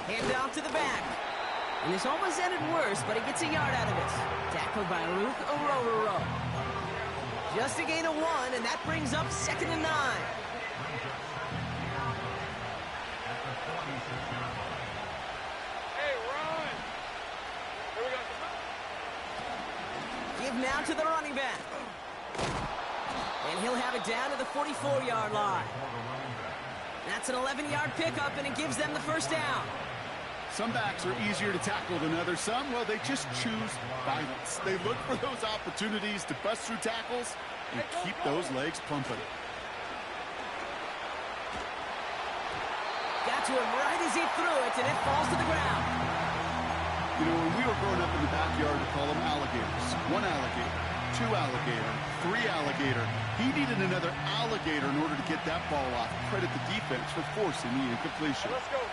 Hand off to the back. And this almost ended worse, but he gets a yard out of it. Tackled by Luke Orororo. Just a gain of 1, and that brings up 2nd and 9. Hey, run! Here we go. Give now to the running back. And he'll have it down to the 44-yard line. That's an 11-yard pickup, and it gives them the first down. Some backs are easier to tackle than others. Some, well, they just choose violence. They look for those opportunities to bust through tackles and keep those legs pumping. Got to him right as he threw it, and it falls to the ground. You know, when we were growing up in the backyard, we call them alligators. 1 alligator, 2 alligator, 3 alligator. He needed another alligator in order to get that ball off. Credit the defense for forcing the incompletion. Let's go.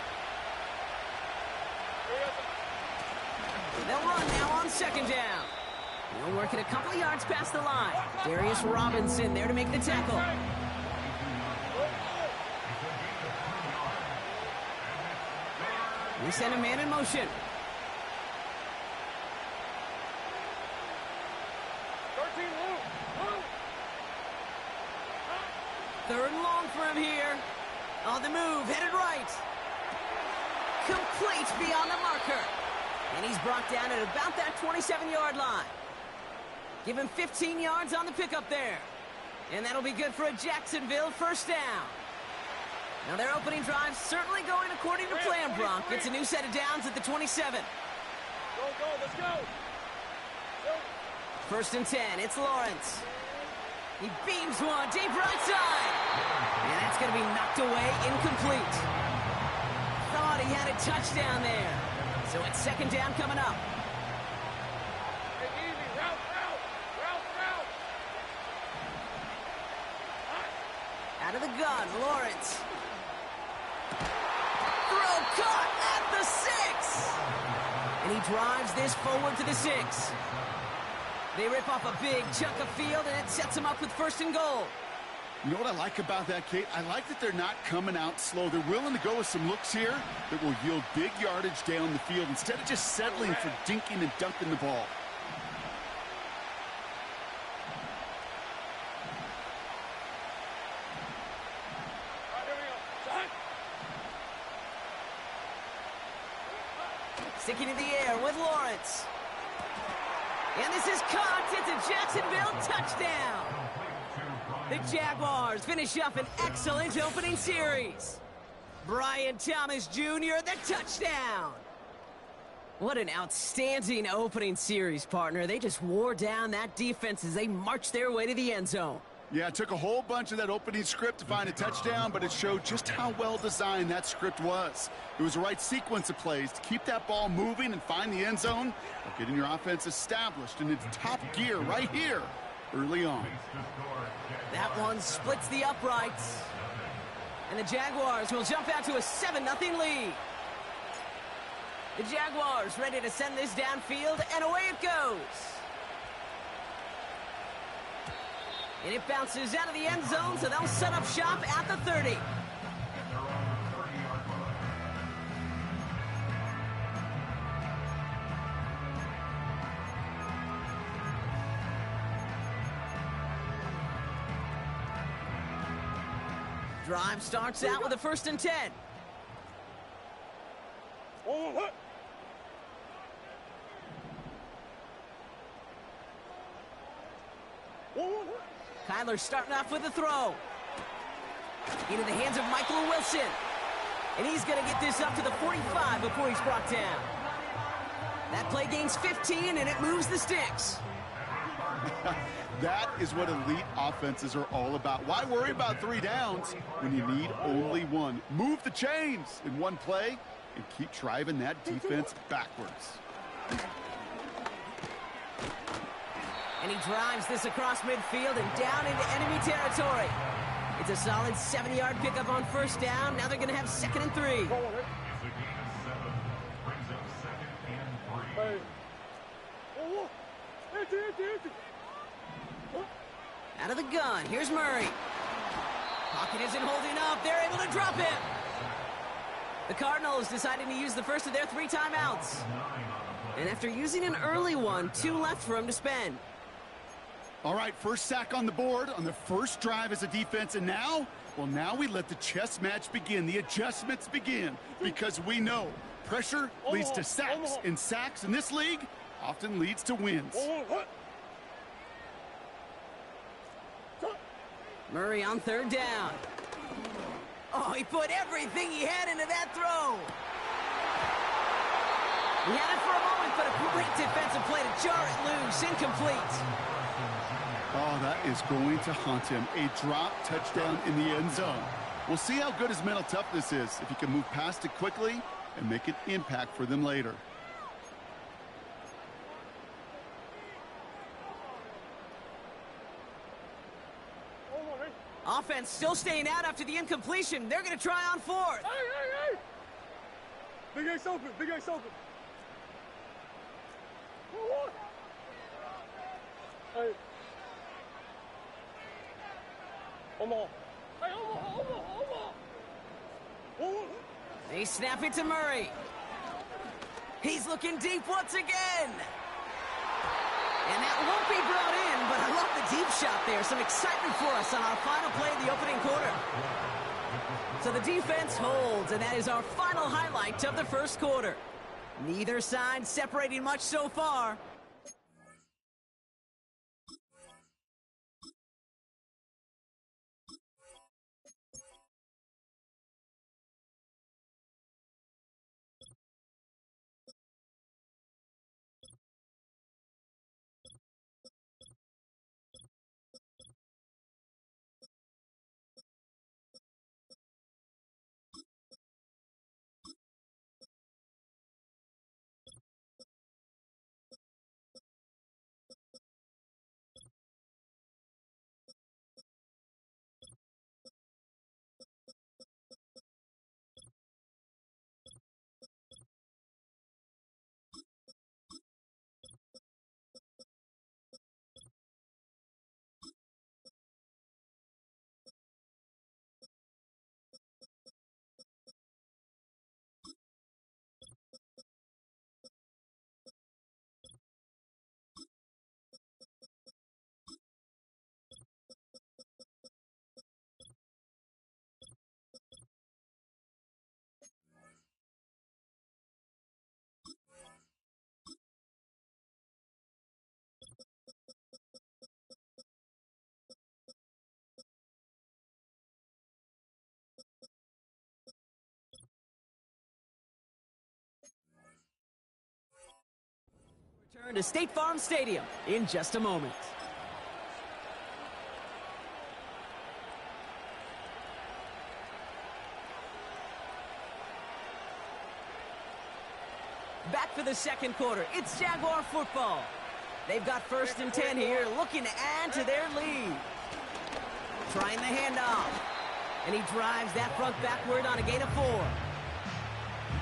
They'll run now on 2nd down. They'll work it a couple of yards past the line. Darius Robinson there to make the tackle. We send a man in motion. 13, move. 3rd and long for him here. On the move, headed right. Complete beyond the marker. And he's brought down at about that 27-yard line. Give him 15 yards on the pickup there. And that'll be good for a Jacksonville first down. Now their opening drive certainly going according to plan, Bronk. It's a new set of downs at the 27. Go, let's go. 1st and 10, it's Lawrence. He beams one deep right side. And that's going to be knocked away, incomplete. Thought he had a touchdown there. So it's 2nd down coming up. Hey, easy. Route. Out of the gun, Lawrence. Throw caught at the 6. And he drives this forward to the 6. They rip off a big chunk of field, and it sets them up with 1st and goal. You know what I like about that, Kate? I like that they're not coming out slow. They're willing to go with some looks here that will yield big yardage down the field instead of just settling for dinking and dunking the ball. All right, here we go. Sticking in the air with Lawrence. And this is caught. It's a Jacksonville touchdown. The Jaguars finish up an excellent opening series. Brian Thomas Jr., the touchdown. What an outstanding opening series, partner. They just wore down that defense as they marched their way to the end zone. Yeah, it took a whole bunch of that opening script to find a touchdown, but it showed just how well designed that script was. It was the right sequence of plays to keep that ball moving and find the end zone, while getting your offense established in its top gear right here early on. That one splits the uprights. And the Jaguars will jump out to a 7-0 lead. The Jaguars ready to send this downfield, and away it goes. And it bounces out of the end zone, so they'll set up shop at the 30. Drive starts out with a 1st and 10. What? Kyler starting off with a throw. Into the hands of Michael Wilson. And he's going to get this up to the 45 before he's brought down. That play gains 15, and it moves the sticks. That is what elite offenses are all about. Why worry about 3 downs when you need only 1? Move the chains in one play and keep driving that defense backwards. And he drives this across midfield and down into enemy territory. It's a solid 70-yard pickup on 1st down. Now they're going to have 2nd and 3. Out of the gun, here's Murray. Pocket isn't holding up. They're able to drop him. The Cardinals deciding to use the first of their 3 timeouts. And after using an early one, 2 left for him to spend. All right, first sack on the board on the first drive as a defense, and now, well, now we let the chess match begin, the adjustments begin, because we know pressure leads to sacks, and sacks in this league often leads to wins. Murray on 3rd down. Oh, he put everything he had into that throw. He had it for a moment, but a great defensive play to jar it loose, incomplete. Oh, that is going to haunt him. A drop touchdown in the end zone. We'll see how good his mental toughness is, if he can move past it quickly and make an impact for them later. Offense still staying out after the incompletion. They're going to try on 4th. Hey! Big Ace open, Big Ace open. Hey. Omaha. Hey, Omaha. They snap it to Murray. He's looking deep once again. And that won't be brought in, but I love the deep shot there. Some excitement for us on our final play of the opening quarter. So the defense holds, and that is our final highlight of the first quarter. Neither side separating much so far. Return to State Farm Stadium in just a moment. Back for the second quarter. It's Jaguar football. They've got 1st and 10 here, looking to add to their lead. Trying the handoff. And he drives that front backward on a gain of 4.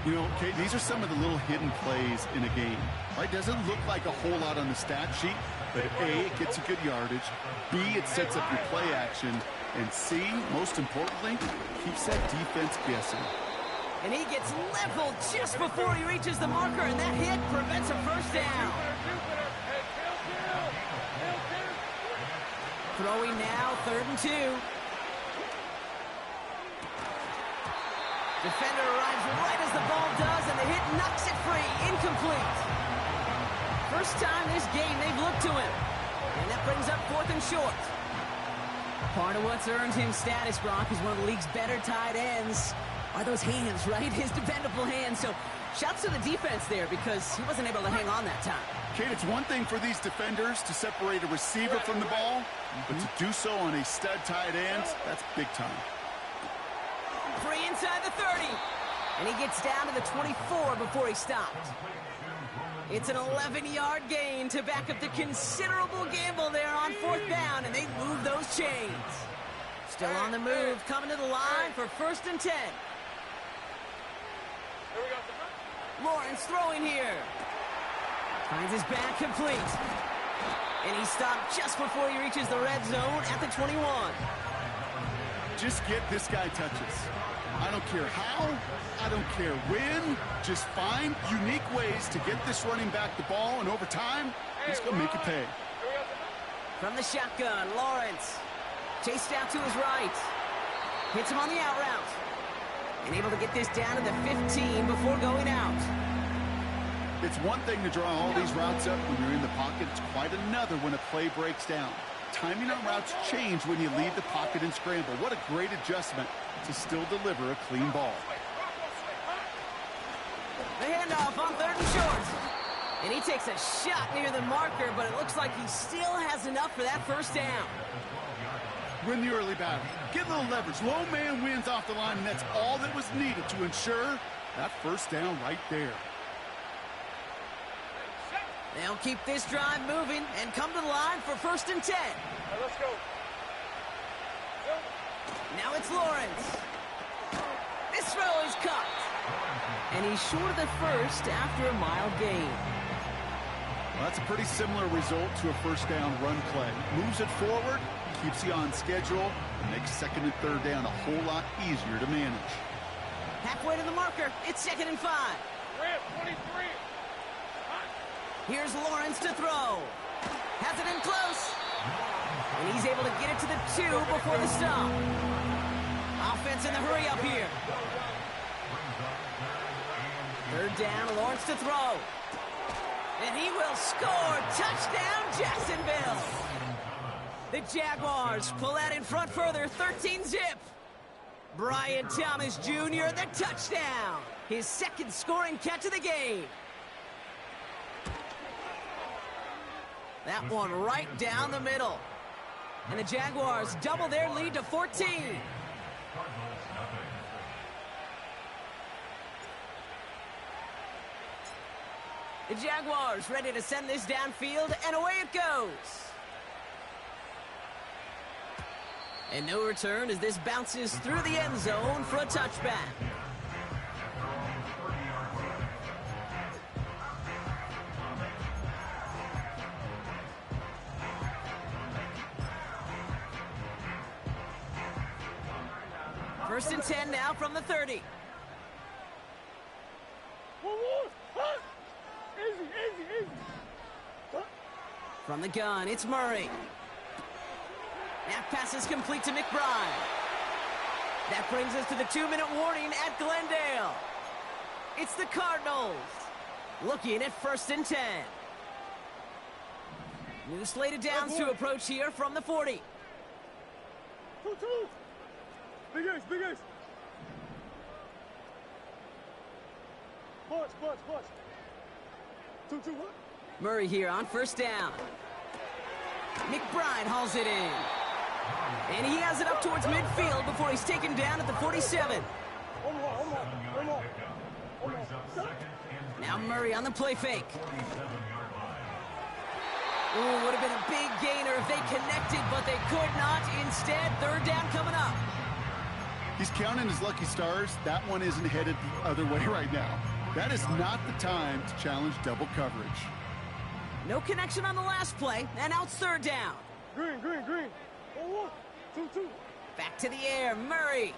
You know, Kate, these are some of the little hidden plays in a game, right? Doesn't look like a whole lot on the stat sheet, but A, it gets you good yardage, B, it sets up your play action, and C, most importantly, keeps that defense guessing. And he gets leveled just before he reaches the marker, and that hit prevents a first down. Throwing now, 3rd and 2. Defender arrives right as the ball does, and the hit knocks it free. Incomplete. First time this game they've looked to him. And that brings up 4th and short. Part of what's earned him status, Brock, is one of the league's better tight ends. Are those hands, right? His dependable hands. So shouts to the defense there because he wasn't able to hang on that time. Kate, it's one thing for these defenders to separate a receiver from the ball, but to do so on a stud tight end, that's big time. Free inside the 30. And he gets down to the 24 before he stopped. It's an 11-yard gain to back up the considerable gamble there on 4th down, and they move those chains. Still on the move, coming to the line for 1st and 10. Lawrence throwing here. Finds his back complete. And he stopped just before he reaches the red zone at the 21. Just get this guy touches. I don't care how, I don't care when, just find unique ways to get this running back the ball, and over time, he's going to make you pay. From the shotgun, Lawrence. Chased out to his right. Hits him on the out route. And able to get this down to the 15 before going out. It's one thing to draw all these routes up when you're in the pocket. It's quite another when a play breaks down. Timing on routes change when you leave the pocket and scramble. What a great adjustment to still deliver a clean ball. The handoff on 3rd and short. And he takes a shot near the marker, but it looks like he still has enough for that first down. Win the early battle. Get a little leverage. Low man wins off the line, and that's all that was needed to ensure that first down right there. They'll keep this drive moving and come to the line for 1st and 10. Right, let's go. Now it's Lawrence. This throw is caught. And he's short of the first after a mile gain. Well, that's a pretty similar result to a first down run play. Moves it forward, keeps you on schedule, and makes 2nd and 3rd down a whole lot easier to manage. Halfway to the marker, it's 2nd and 5. Red 23. Here's Lawrence to throw. Has it in close. And he's able to get it to the 2 before the stop. Offense in the hurry up here. 3rd down, Lawrence to throw. And he will score. Touchdown, Jacksonville. The Jaguars pull out in front further, 13-zip. Brian Thomas Jr., the touchdown. His 2nd scoring catch of the game. That one right down the middle. And the Jaguars double their lead to 14. The Jaguars ready to send this downfield, and away it goes. And no return as this bounces through the end zone for a touchback. First and 10 now from the 30. Easy. From the gun, it's Murray. That pass is complete to McBride. That brings us to the 2-minute warning at Glendale. It's the Cardinals looking at 1st and 10. New slated downs to approach here from the 40. 2-2. Big ace. Punch. 2-2, what? Murray here on 1st down. McBride hauls it in. And he has it up towards midfield before he's taken down at the 47. One more. Now Murray on the play fake. Ooh, would have been a big gainer if they connected, but they could not. Instead, 3rd down coming up. He's counting his lucky stars. That one isn't headed the other way right now. That is not the time to challenge double coverage. No connection on the last play, and now it's 3rd down. Green. 1-1. 2-2. Back to the air, Murray.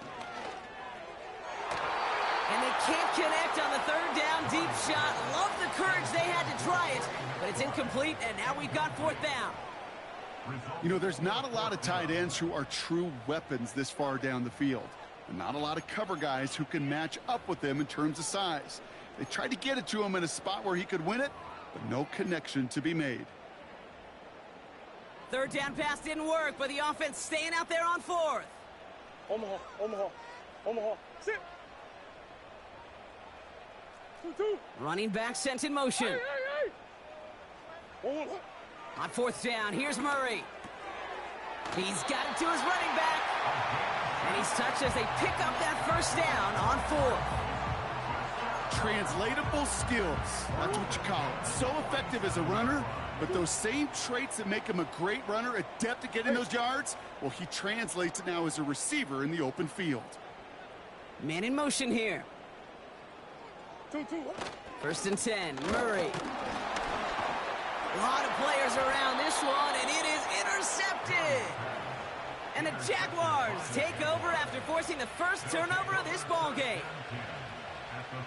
And they can't connect on the 3rd down deep shot. Love the courage they had to try it, but it's incomplete, and now we've got 4th down. You know, there's not a lot of tight ends who are true weapons this far down the field. And not a lot of cover guys who can match up with them in terms of size. They tried to get it to him in a spot where he could win it, but no connection to be made. 3rd down pass didn't work, but the offense staying out there on 4th. Omaha. Sit. 2-2. Running back sent in motion. Hey. 1-1. On 4th down, here's Murray. He's got it to his running back. And he's touched as they pick up that 1st down on 4th. Translatable skills. That's what you call it. So effective as a runner, but those same traits that make him a great runner, adept at getting those yards, well, he translates it now as a receiver in the open field. Man in motion here. 2-2. 1st and 10, Murray. A lot of players around this one, and it is intercepted. And the Jaguars take over after forcing the first turnover of this ball game.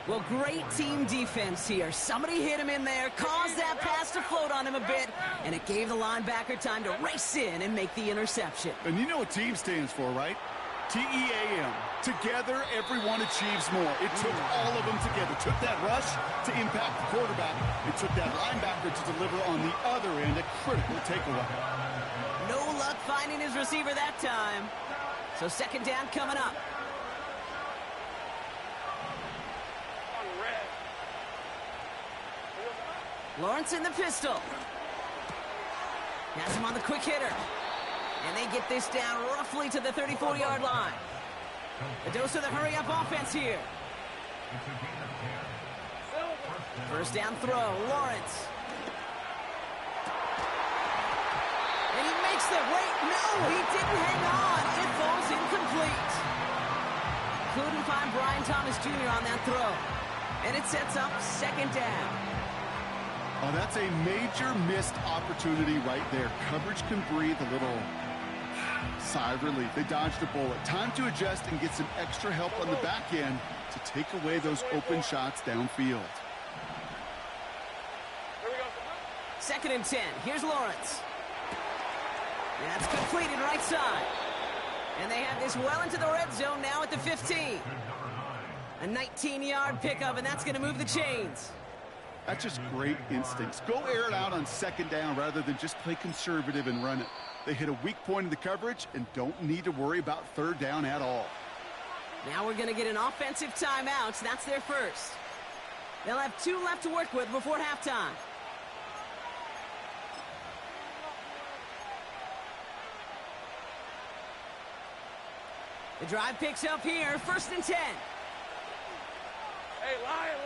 Well, great team defense here. Somebody hit him in there, caused that pass to float on him a bit, and it gave the linebacker time to race in and make the interception. And you know what team stands for, right? T-E-A-M. Together, everyone achieves more. It took all of them together. It took that rush to impact the quarterback. It took that linebacker to deliver on the other end, a critical takeaway. No luck finding his receiver that time. So second down coming up. Lawrence in the pistol. Has him on the quick hitter. And they get this down roughly to the 34-yard line. The dose of the hurry-up offense here. First down throw, Lawrence. And he makes the wait. No, he didn't hang on. It falls incomplete. Couldn't find Brian Thomas Jr. on that throw. And it sets up second down. Oh, that's a major missed opportunity right there. Coverage can breathe a little sigh of relief. They dodged a bullet. Time to adjust and get some extra help on the back end to take away those open shots downfield. Second and 10. Here's Lawrence. That's completed right side. And they have this well into the red zone now at the 15. A 19-yard pickup, and that's going to move the chains. That's just great instincts. Go air it out on second down rather than just play conservative and run it. They hit a weak point in the coverage and don't need to worry about third down at all. Now we're going to get an offensive timeout. So that's their first. They'll have 2 left to work with before halftime. The drive picks up here. First and 10. Hey, Lion.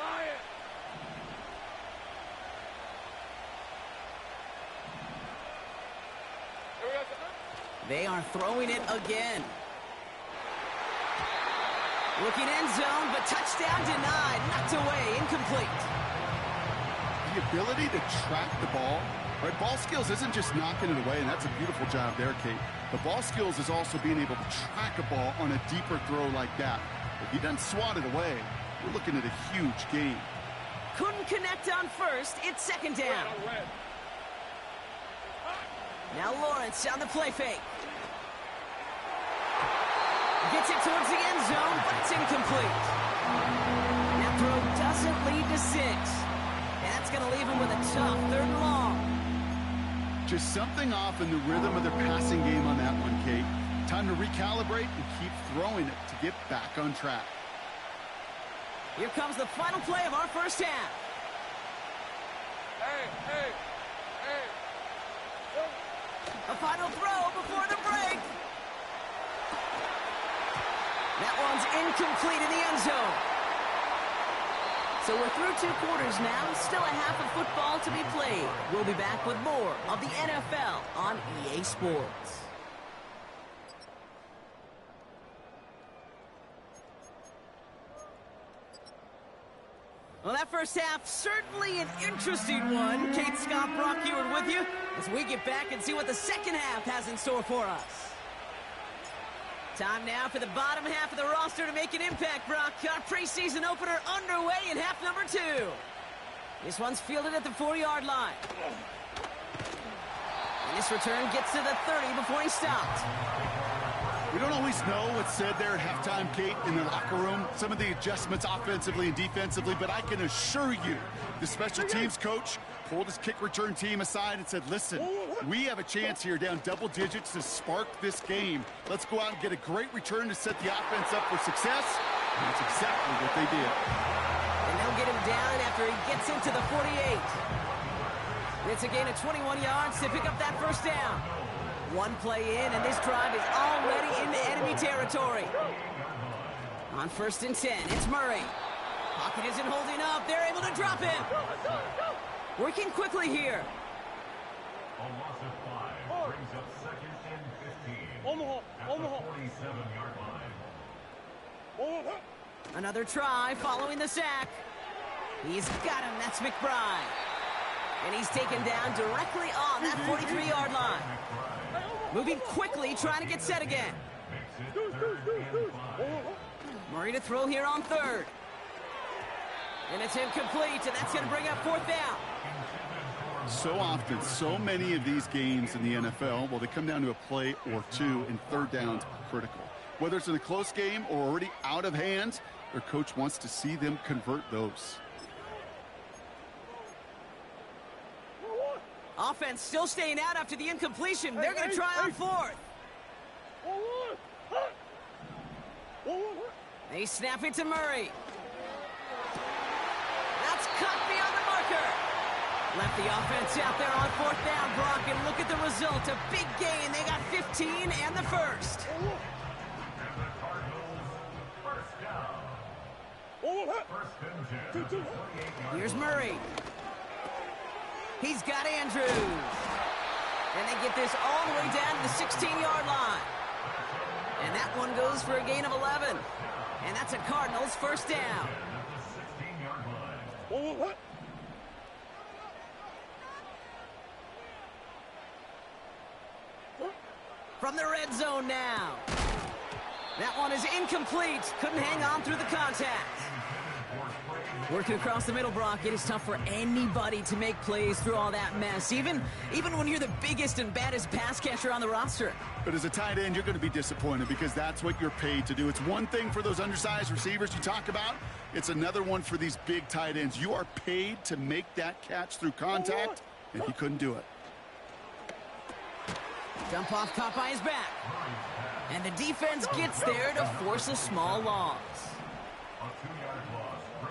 They are throwing it again. Looking end zone, but touchdown denied. Knocked away, incomplete. The ability to track the ball, right? Ball skills isn't just knocking it away, and that's a beautiful job there, Kate. The ball skills is also being able to track a ball on a deeper throw like that. If he doesn't swat it away, we're looking at a huge gain. Couldn't connect on first. It's second down. Now Lawrence on the play fake. Gets it towards the end zone, but it's incomplete. That throw doesn't lead to 6. And that's going to leave him with a tough third and long. Just something off in the rhythm of their passing game on that one, Kate. Time to recalibrate and keep throwing it to get back on track. Here comes the final play of our first half. Hey. A final throw before the break. That one's incomplete in the end zone. So we're through 2 quarters now. Still a half of football to be played. We'll be back with more of the NFL on EA Sports. Well, that first half, certainly an interesting one. Kate, Scott, Brock Ewart with you as we get back and see what the second half has in store for us. Time now for the bottom half of the roster to make an impact, Brock. Our preseason opener underway in half number 2. This one's fielded at the 4-yard line. And this return gets to the 30 before he stopped. We don't always know what's said there at halftime, Kate, in the locker room. Some of the adjustments offensively and defensively, but I can assure you the special teams coach pulled his kick return team aside and said, listen, we have a chance here down double digits to spark this game. Let's go out and get a great return to set the offense up for success. And that's exactly what they did. And they'll get him down after he gets into the 48. It's a gain of 21 yards to pick up that first down. One play in, and this drive is already into enemy territory. On first and 10, it's Murray. Pocket isn't holding up. They're able to drop him. Working quickly here. A loss of 5 brings up second and 15. At the 47-yard line. Another try following the sack. He's got him. That's McBride. And he's taken down directly on that 43-yard line. Moving quickly, trying to get set again. Murray to throw here on third. And it's incomplete, and that's going to bring up fourth down. So often, so many of these games in the NFL, well, they come down to a play or two, and third downs are critical. Whether it's in a close game or already out of hand, their coach wants to see them convert those. Offense still staying out after the incompletion. They're going to try on fourth. They snap it to Murray. That's cut beyond the marker. Left the offense out there on fourth down, Brock, and look at the result. A big gain. They got 15 and the first. Here's Murray. He's got Andrews. And they get this all the way down to the 16-yard line. And that one goes for a gain of 11. And that's a Cardinals first down. From the red zone now. That one is incomplete. Couldn't hang on through the contact. Working across the middle, Brock, it is tough for anybody to make plays through all that mess, even when you're the biggest and baddest pass catcher on the roster. But as a tight end, you're going to be disappointed because that's what you're paid to do. It's one thing for those undersized receivers you talk about. It's another one for these big tight ends. You are paid to make that catch through contact, and he couldn't do it. Dump off caught by his back. And the defense gets there to force a small loss.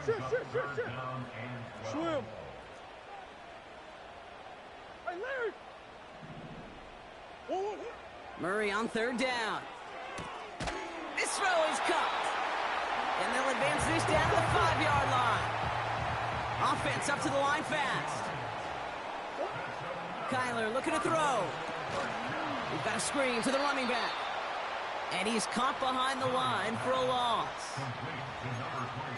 Shit. Swim. Hey, Larry. Murray on third down. This throw is caught. And they'll advance this down to the 5-yard line. Offense up to the line fast. Kyler looking to throw. We've got a screen to the running back. And he's caught behind the line for a loss.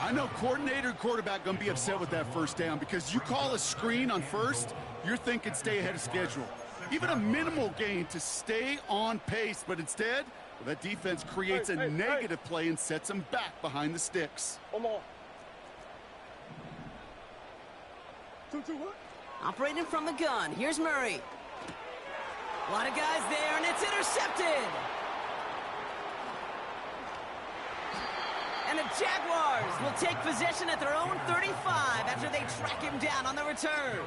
I know coordinator and quarterback going to be upset with that first down because you call a screen on first, you're thinking stay ahead of schedule. Even a minimal gain to stay on pace, but instead, well, that defense creates a negative play and sets them back behind the sticks. Operating from the gun, here's Murray. A lot of guys there, and it's intercepted. And the Jaguars will take possession at their own 35 after they track him down on the return.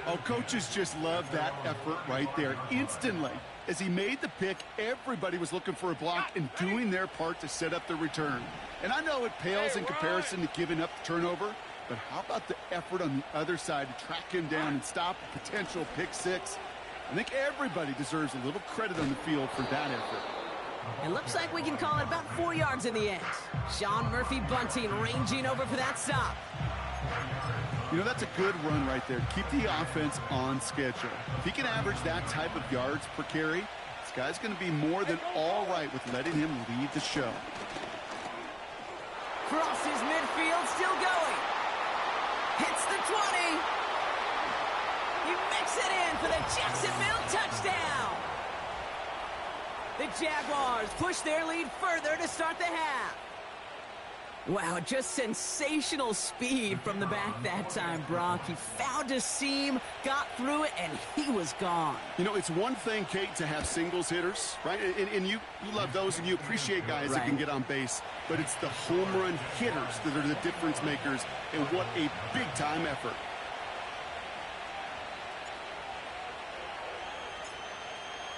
Oh, coaches just love that effort right there. Instantly, as he made the pick, everybody was looking for a block and doing their part to set up the return. And I know it pales in comparison to giving up the turnover, but how about the effort on the other side to track him down and stop a potential pick six? I think everybody deserves a little credit on the field for that effort. It looks like we can call it about 4 yards in the end. Sean Murphy-Bunting ranging over for that stop. You know, that's a good run right there. Keep the offense on schedule. If he can average that type of yards per carry, this guy's going to be more than all right with letting him lead the show. Crosses midfield, still going. Hits the 20. He makes it in for the Jacksonville touchdown. The Jaguars push their lead further to start the half. Wow, just sensational speed from the back that time, Brock. He found a seam, got through it, and he was gone. You know, it's one thing, Kate, to have singles hitters, right? And you love those, and you appreciate guys that can get on base. But it's the home run hitters that are the difference makers, and what a big-time effort.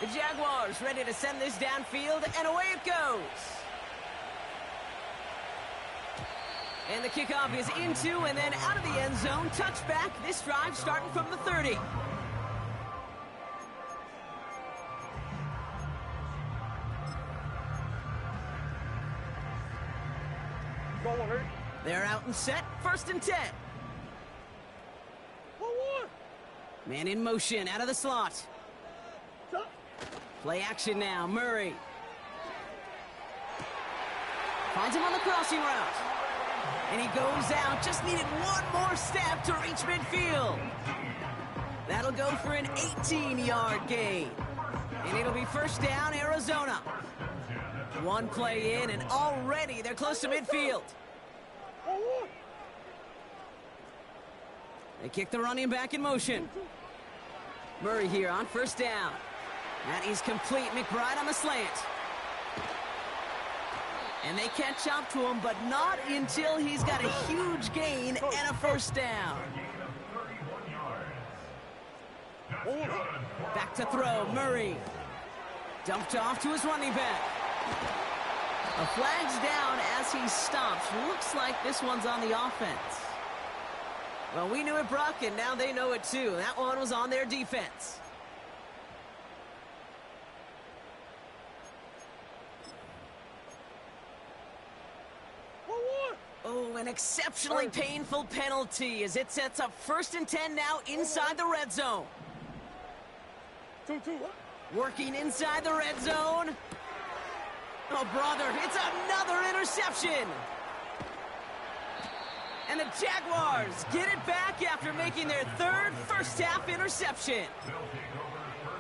The Jaguars ready to send this downfield, and away it goes. And the kickoff is into and then out of the end zone. Touchback, this drive starting from the 30. They're out and set, 1st and 10. Man in motion, out of the slot. Play action now, Murray. Finds him on the crossing route. And he goes out, just needed one more step to reach midfield. That'll go for an 18-yard gain. And it'll be first down, Arizona. One play in, and already they're close to midfield. They kick the running back in motion. Murray here on first down. And he's complete. McBride on the slant. And they catch up to him, but not until he's got a huge gain and a first down. Back to throw, Murray. Dumped off to his running back. A flag's down as he stops. Looks like this one's on the offense. Well, we knew it, Brock, and now they know it too. That one was on their defense. Oh, an exceptionally painful penalty as it sets up 1st and 10 now inside the red zone. 2-2. Working inside the red zone. Oh, brother, it's another interception. And the Jaguars get it back after making their 3rd first-half interception.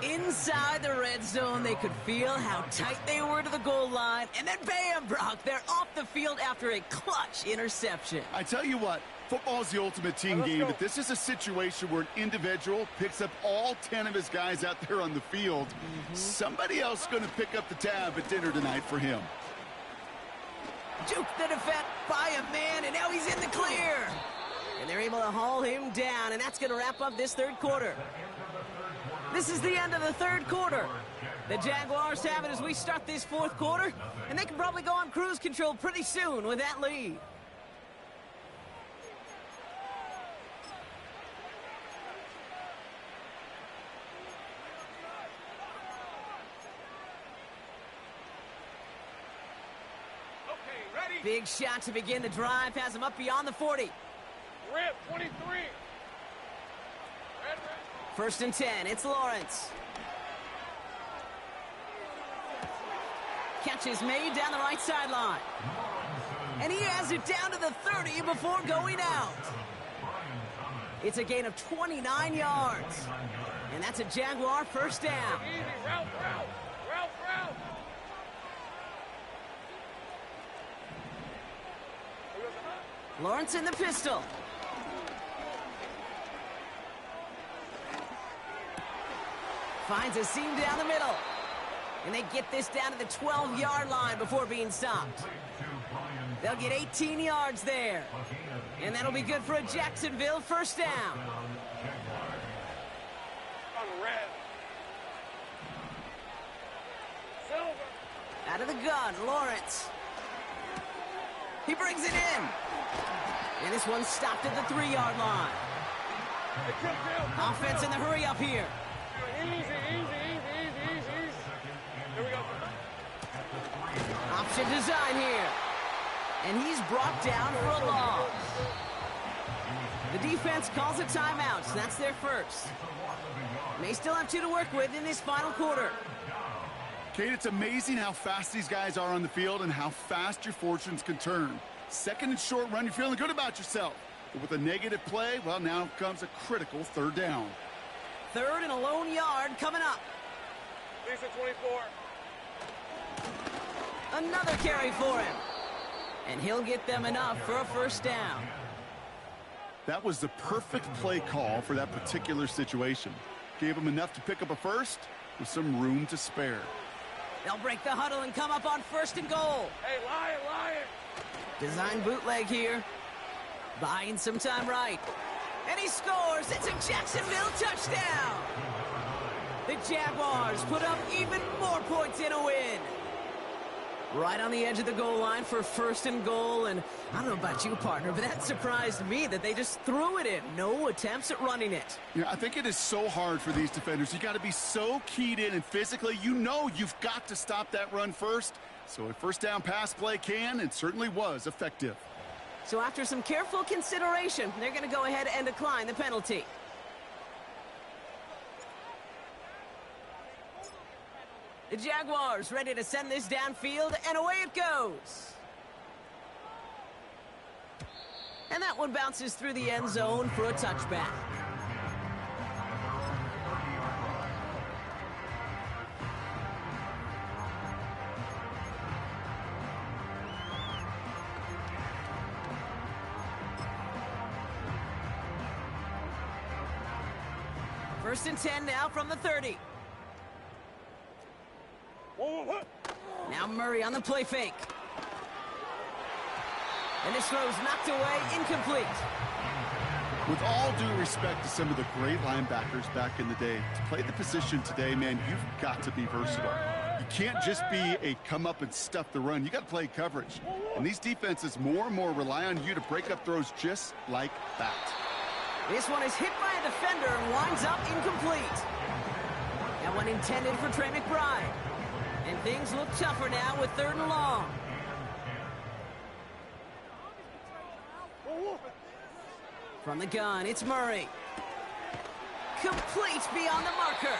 Inside the red zone, they could feel how tight they were to the goal line. And then bam, Brock, they're off the field after a clutch interception. I tell you what, football's the ultimate team game, but this is a situation where an individual picks up all 10 of his guys out there on the field. Somebody else is going to pick up the tab at dinner tonight for him. Juke the defense by a man, and now he's in the clear. And they're able to haul him down, and that's going to wrap up this 3rd quarter. This is the end of the 3rd quarter. The Jaguars have it as we start this 4th quarter, and they can probably go on cruise control pretty soon with that lead. Big shot to begin the drive, has him up beyond the 40. Rip, 23. Red. 1st and 10, it's Lawrence. Catch is made down the right sideline. And he has it down to the 30 before going out. It's a gain of 29 yards. And that's a Jaguar first down. Easy, route. Lawrence in the pistol. Finds a seam down the middle. And they get this down to the 12-yard line before being stopped. They'll get 18 yards there. And that'll be good for a Jacksonville first down. On red. Silver. Out of the gun, Lawrence. He brings it in. And this one's stopped at the 3-yard line. Offense in the hurry up here. Easy. Here we go. Option design here. And he's brought down for a loss. The defense calls a timeout, so that's their first. May still have 2 to work with in this final quarter. Kate, it's amazing how fast these guys are on the field and how fast your fortunes can turn. 2nd and short run, you're feeling good about yourself. But with a negative play, well, now comes a critical 3rd down. 3rd and a lone yard coming up. Lisa 24. Another carry for him. And he'll get them enough for a first down. That was the perfect play call for that particular situation. Gave him enough to pick up a first with some room to spare. They'll break the huddle and come up on 1st and goal. Hey, lion. Design bootleg here. Buying some time right. And he scores. It's a Jacksonville touchdown. The Jaguars put up even more points in a win. Right on the edge of the goal line for 1st and goal. And I don't know about you, partner, but that surprised me that they just threw it in. No attempts at running it. Yeah, I think it is so hard for these defenders. You got to be so keyed in and physically, you know you've got to stop that run first. So a first down pass play can and certainly was effective. So after some careful consideration, they're going to go ahead and decline the penalty. The Jaguars ready to send this downfield, and away it goes. And that one bounces through the end zone for a touchback. First and 10 now from the 30. Now Murray on the play fake. And this throw's knocked away, incomplete. With all due respect to some of the great linebackers back in the day, to play the position today, man, you've got to be versatile. You can't just be a come up and stuff the run. You got to play coverage. And these defenses more and more rely on you to break up throws just like that. This one is hit by a defender and winds up incomplete. That one intended for Trey McBride. And things look tougher now with 3rd and long. From the gun, it's Murray. Complete beyond the marker.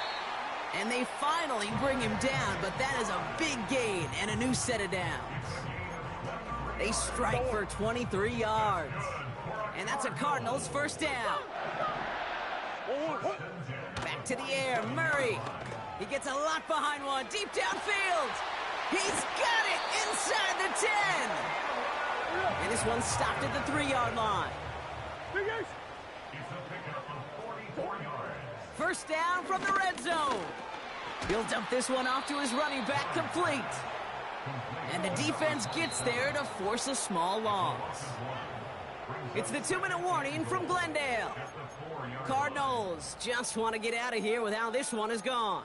And they finally bring him down, but that is a big gain and a new set of downs. They strike for 23 yards. And that's a Cardinals first down. Back to the air, Murray. He gets a lot behind one, deep downfield. He's got it inside the 10. And this one stopped at the 3-yard line. First down from the red zone. He'll dump this one off to his running back, complete. And the defense gets there to force a small loss. It's the 2-minute warning from Glendale. Cardinals just want to get out of here with how this one is gone.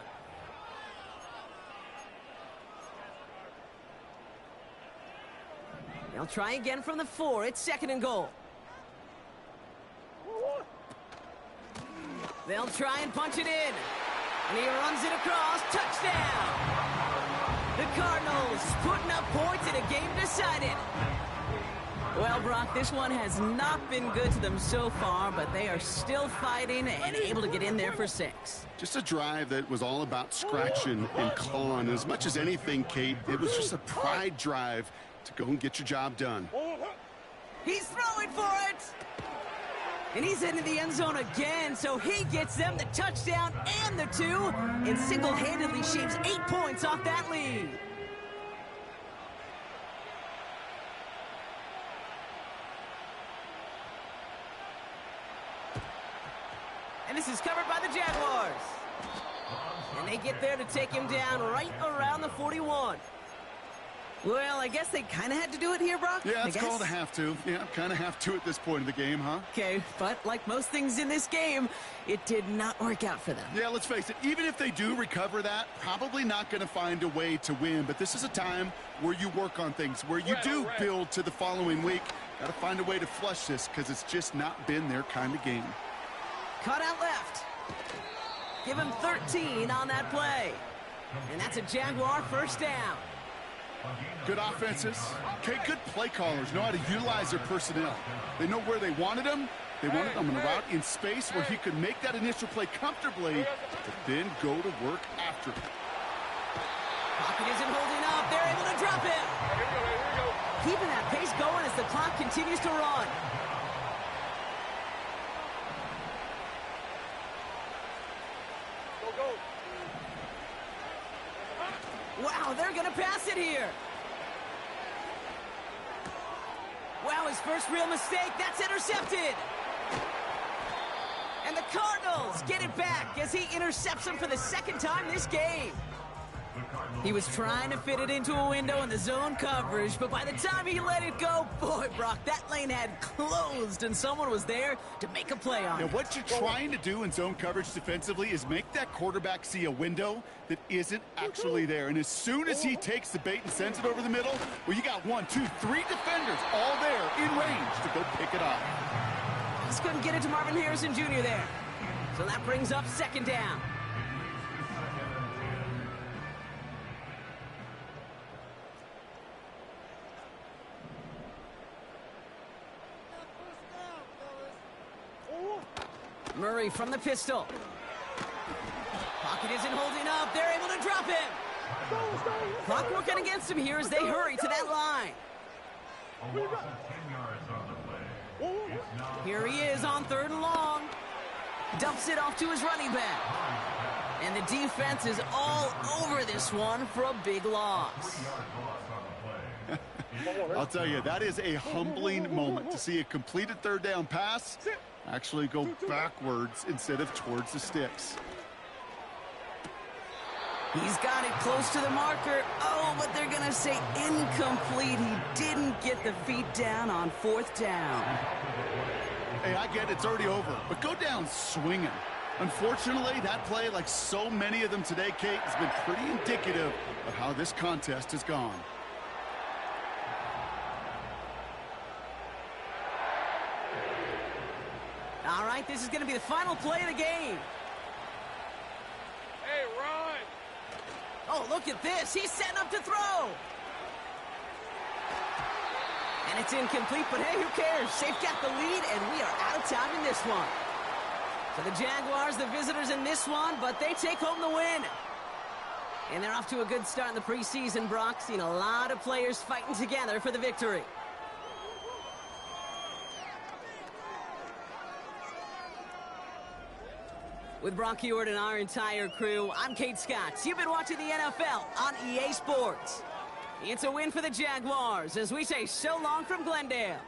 They'll try again from the 4. It's 2nd and goal. They'll try and punch it in. And he runs it across. Touchdown! The Cardinals putting up points in a game decided. Well, Brock, this one has not been good to them so far, but they are still fighting and able to get in there for 6. Just a drive that was all about scratching and clawing. As much as anything, Kate, it was just a pride drive to go and get your job done. He's throwing for it! And he's into the end zone again, so he gets them the touchdown and the 2, and single-handedly shaves 8 points off that lead. And this is covered by the Jaguars. And they get there to take him down right around the 41. Well, I guess they kind of had to do it here, Brock. Yeah, it's called a have to. Yeah, kind of have to at this point in the game, huh? Okay, but like most things in this game, it did not work out for them. Yeah, let's face it, even if they do recover that, probably not going to find a way to win. But this is a time where you work on things, where you do build to the following week. Got to find a way to flush this because it's just not been their kind of game. Cut out left. Give him 13 on that play. And that's a Jaguar first down. Good offenses. Okay, good play callers know how to utilize their personnel. They know where they wanted them. They wanted them on a route in space where he could make that initial play comfortably, but then go to work after it. Pocket isn't holding up. They're able to drop him. Keeping that pace going as the clock continues to run. Wow, they're going to pass it here. Wow, his first real mistake. That's intercepted. And the Cardinals get it back as he intercepts him for the 2nd time this game. He was trying to fit it into a window in the zone coverage, but by the time he let it go, boy, Brock, that lane had closed and someone was there to make a play on it. Now, what you're trying to do in zone coverage defensively is make that quarterback see a window that isn't actually there. And as soon as he takes the bait and sends it over the middle, well, you got 1, 2, 3 defenders all there in range to go pick it up. Just couldn't get it to Marvin Harrison Jr. there. So that brings up 2nd down. Murray from the pistol. Pocket isn't holding up. They're able to drop him. Clock working against him here as they hurry to that line. Here he is on 3rd and long. Dumps it off to his running back. And the defense is all over this one for a big loss. I'll tell you, that is a humbling moment to see a completed 3rd down pass Actually go backwards instead of towards the sticks. He's got it close to the marker. Oh, but they're going to say incomplete. He didn't get the feet down on 4th down. Hey, I get it's already over, but go down swinging. Unfortunately, that play, like so many of them today, Kate, has been pretty indicative of how this contest has gone. All right, this is going to be the final play of the game. Hey, Ron! Oh, look at this. He's setting up to throw. And it's incomplete, but hey, who cares? They've got the lead, and we are out of time in this one. So the Jaguars, the visitors in this one, but they take home the win. And they're off to a good start in the preseason, Brock. Seen a lot of players fighting together for the victory. With Brock Huard and our entire crew, I'm Kate Scott. You've been watching the NFL on EA Sports. It's a win for the Jaguars as we say so long from Glendale.